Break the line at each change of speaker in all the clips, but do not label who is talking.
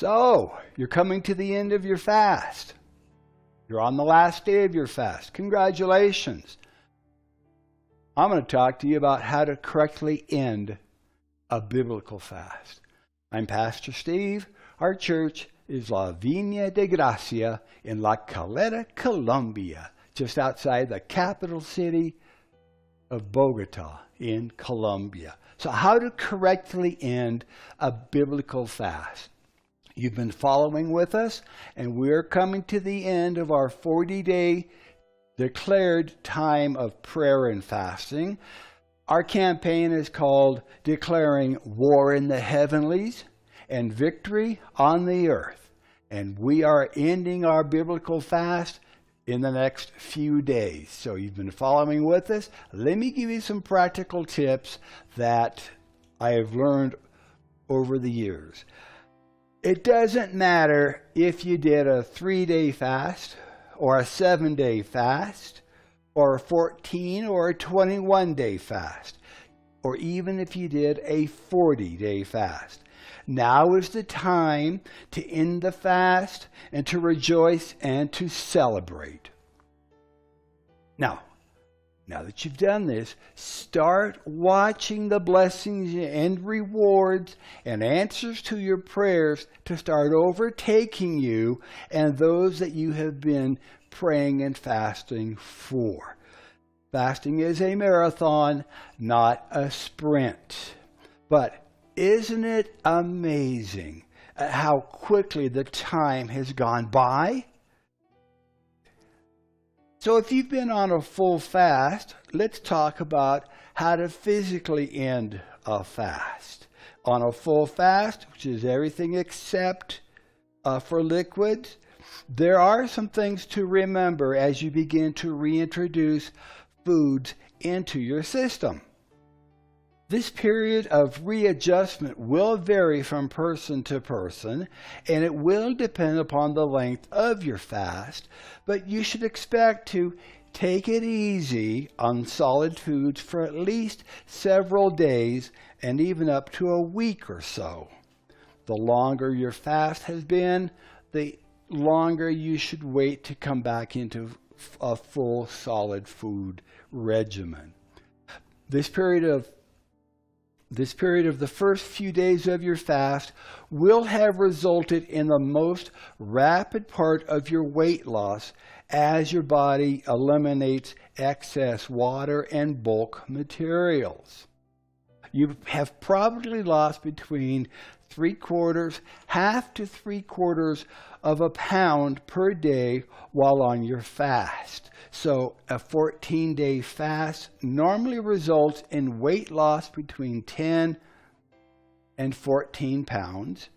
So, you're coming to the end of your fast. You're on the last day of your fast. Congratulations. I'm going to talk to you about how to correctly end a biblical fast. I'm Pastor Steve. Our church is La Viña de Gracia in La Calera, Colombia, just outside the capital city of Bogota in Colombia. So how to correctly end a biblical fast. You've been following with us, and we're coming to the end of our 40-day declared time of prayer and fasting. Our campaign is called Declaring War in the Heavenlies and Victory on the Earth. And we are ending our biblical fast in the next few days. So you've been following with us. Let me give you some practical tips that I have learned over the years. It doesn't matter if you did a 3-day fast or a 7-day fast or a 14 or a 21-day fast, or even if you did a 40-day fast. Now is the time to end the fast and to rejoice and to celebrate. Now that you've done this, start watching the blessings and rewards and answers to your prayers to start overtaking you and those that you have been praying and fasting for. Fasting is a marathon, not a sprint. But isn't it amazing how quickly the time has gone by? So if you've been on a full fast, let's talk about how to physically end a fast. On a full fast, which is everything except for liquids, there are some things to remember as you begin to reintroduce foods into your system. This period of readjustment will vary from person to person, and it will depend upon the length of your fast, but you should expect to take it easy on solid foods for at least several days and even up to a week or so. The longer your fast has been, the longer you should wait to come back into a full solid food regimen. This period of the first few days of your fast will have resulted in the most rapid part of your weight loss as your body eliminates excess water and bulk materials. You have probably lost between half to 3/4 of a pound per day while on your fast. So a 14-day fast normally results in weight loss between 10 and 14 pounds,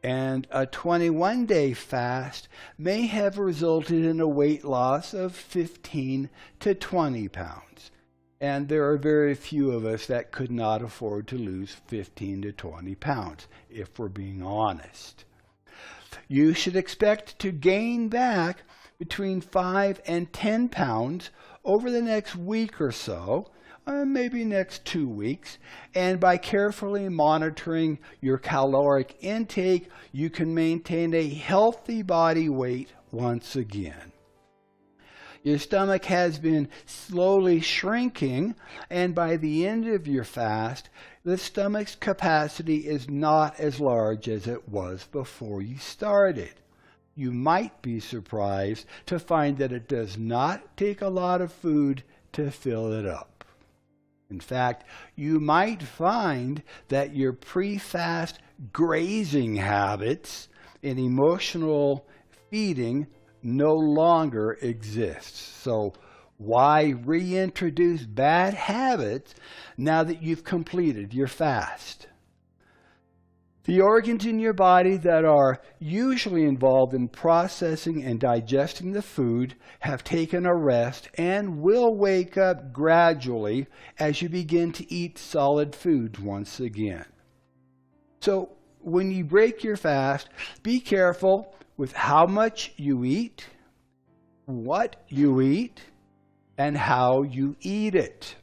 and a 21-day fast may have resulted in a weight loss of 15 to 20 pounds. And there are very few of us that could not afford to lose 15 to 20 pounds, if we're being honest. You should expect to gain back between 5 and 10 pounds over the next week or so, maybe next 2 weeks, and by carefully monitoring your caloric intake, you can maintain a healthy body weight once again. Your stomach has been slowly shrinking, and by the end of your fast, the stomach's capacity is not as large as it was before you started. You might be surprised to find that it does not take a lot of food to fill it up. In fact, you might find that your pre-fast grazing habits and emotional feeding no longer exists. So why reintroduce bad habits now that you've completed your fast? The organs in your body that are usually involved in processing and digesting the food have taken a rest and will wake up gradually as you begin to eat solid foods once again. So when you break your fast, be careful with how much you eat, what you eat, and how you eat it.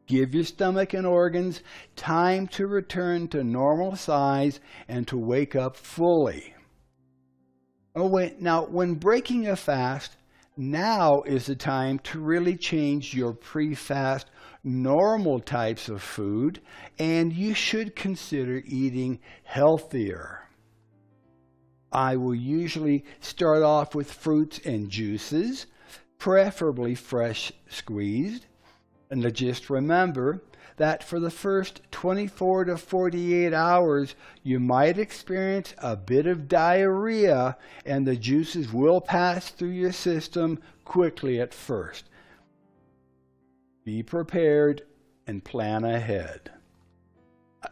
Give your stomach and organs time to return to normal size and to wake up fully. Now, when breaking a fast, now is the time to really change your pre-fast normal types of food, and you should consider eating healthier. I will usually start off with fruits and juices, preferably fresh squeezed. And just remember that for the first 24 to 48 hours, you might experience a bit of diarrhea, and the juices will pass through your system quickly at first. Be prepared and plan ahead.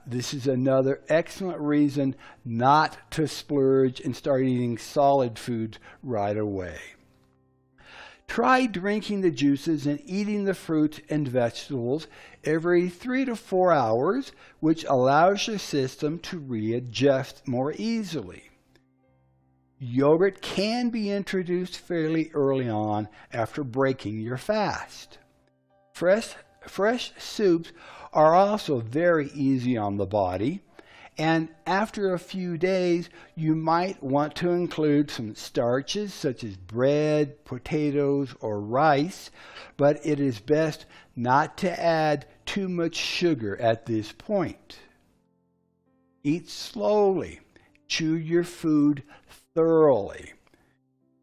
This is another excellent reason not to splurge and start eating solid foods right away. Try drinking the juices and eating the fruits and vegetables every 3 to 4 hours, which allows your system to readjust more easily. Yogurt can be introduced fairly early on after breaking your fast. Fresh soups are also very easy on the body, and after a few days, you might want to include some starches such as bread, potatoes, or rice, but it is best not to add too much sugar at this point. Eat slowly. Chew your food thoroughly.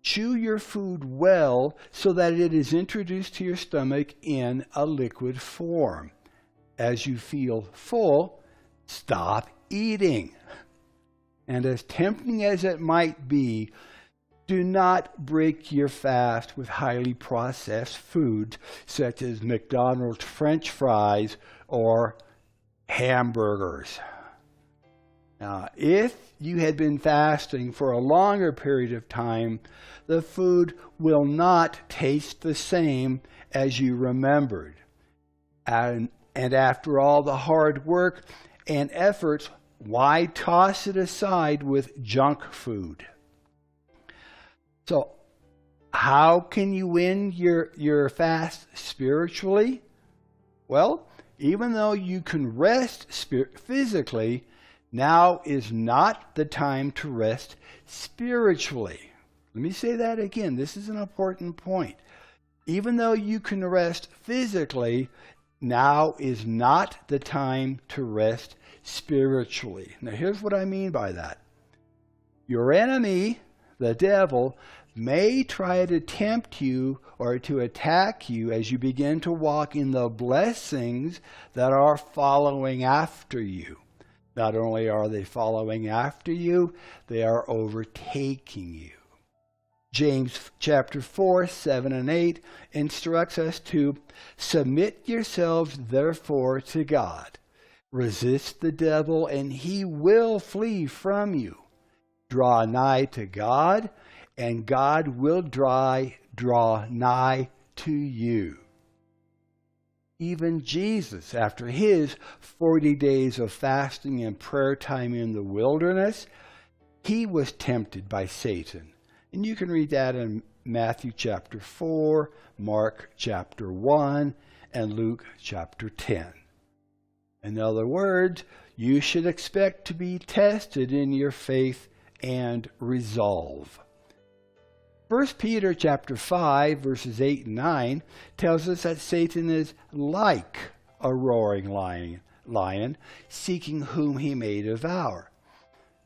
Chew your food well so that it is introduced to your stomach in a liquid form. As you feel full, stop eating. And as tempting as it might be, do not break your fast with highly processed foods such as McDonald's French fries or hamburgers. Now, if you had been fasting for a longer period of time, the food will not taste the same as you remembered. And after all the hard work and efforts, why toss it aside with junk food? So, how can you win your fast spiritually? Well, even though you can rest physically, now is not the time to rest spiritually. Let me say that again. This is an important point. Even though you can rest physically, now is not the time to rest spiritually. Now, here's what I mean by that. Your enemy, the devil, may try to tempt you or to attack you as you begin to walk in the blessings that are following after you. Not only are they following after you, they are overtaking you. James chapter 4, 7 and 8 instructs us to submit yourselves therefore to God. Resist the devil and he will flee from you. Draw nigh to God and God will draw nigh to you. Even Jesus, after his 40 days of fasting and prayer time in the wilderness, he was tempted by Satan. And you can read that in Matthew chapter 4, Mark chapter 1, and Luke chapter 10. In other words, you should expect to be tested in your faith and resolve. 1 Peter chapter 5, verses 8 and 9 tells us that Satan is like a roaring lion, seeking whom he may devour.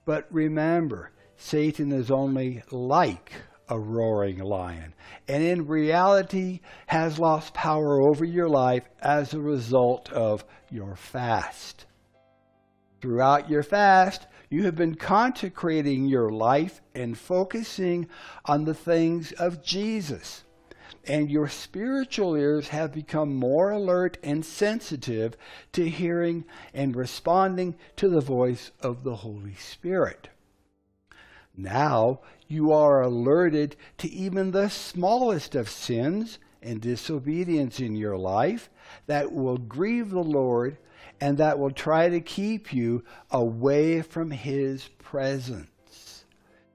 But remember, Satan is only like a roaring lion, and in reality has lost power over your life as a result of your fast. Throughout your fast, you have been consecrating your life and focusing on the things of Jesus. And your spiritual ears have become more alert and sensitive to hearing and responding to the voice of the Holy Spirit. Now you are alerted to even the smallest of sins and disobedience in your life that will grieve the Lord and that will try to keep you away from his presence.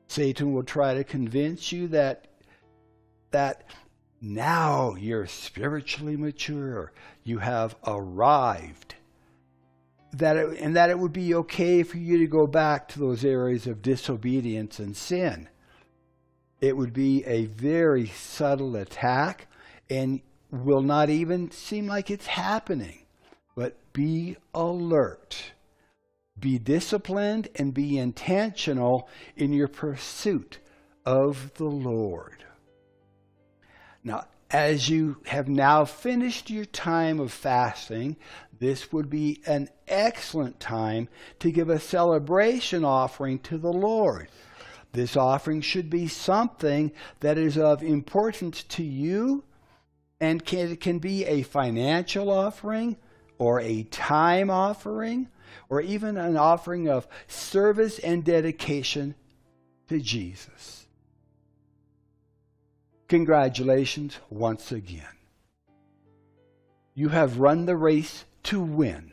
Satan will try to convince you that Now you're spiritually mature. You have arrived. That it would be okay for you to go back to those areas of disobedience and sin. It would be a very subtle attack and will not even seem like it's happening. But be alert. Be disciplined and be intentional in your pursuit of the Lord. Now, as you have now finished your time of fasting, this would be an excellent time to give a celebration offering to the Lord. This offering should be something that is of importance to you, and it can be a financial offering or a time offering or even an offering of service and dedication to Jesus. Congratulations once again. You have run the race to win,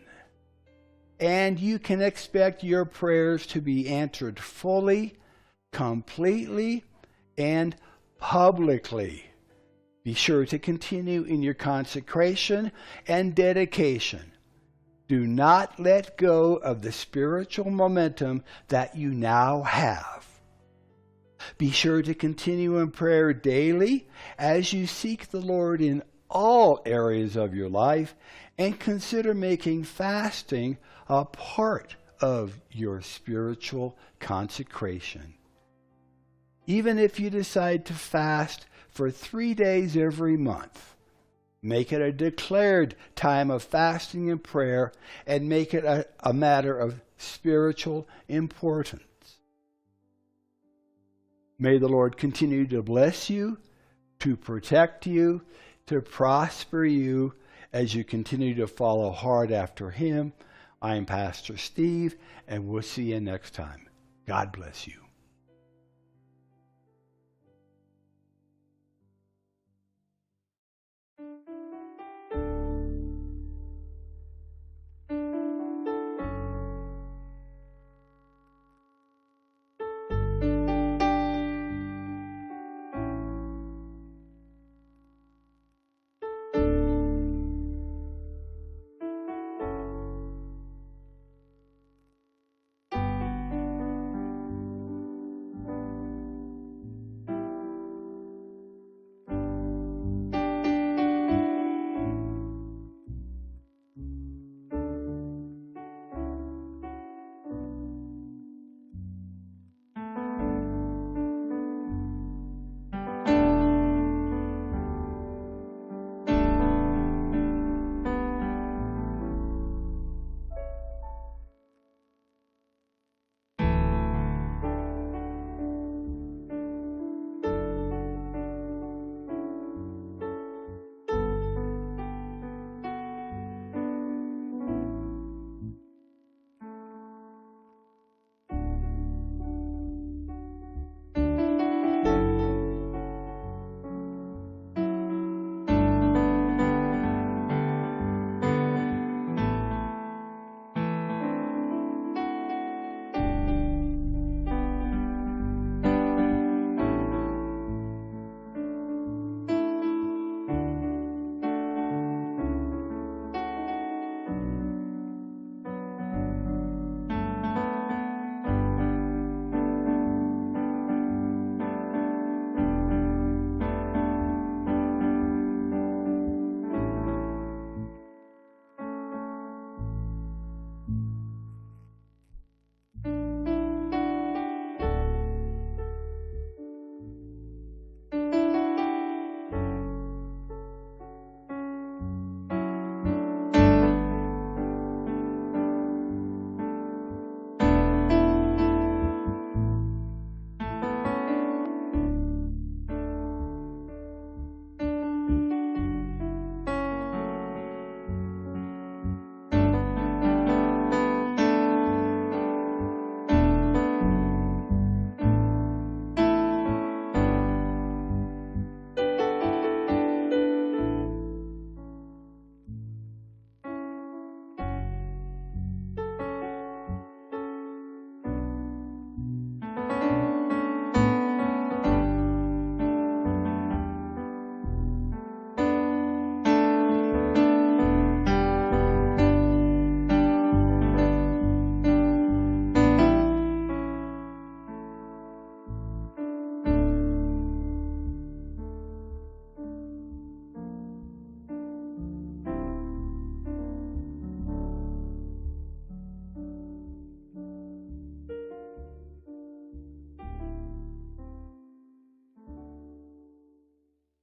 and you can expect your prayers to be answered fully, completely, and publicly. Be sure to continue in your consecration and dedication. Do not let go of the spiritual momentum that you now have. Be sure to continue in prayer daily as you seek the Lord in all areas of your life, and consider making fasting a part of your spiritual consecration. Even if you decide to fast for 3 days every month, make it a declared time of fasting and prayer, and make it a matter of spiritual importance. May the Lord continue to bless you, to protect you, to prosper you as you continue to follow hard after Him. I'm Pastor Steve, and we'll see you next time. God bless you.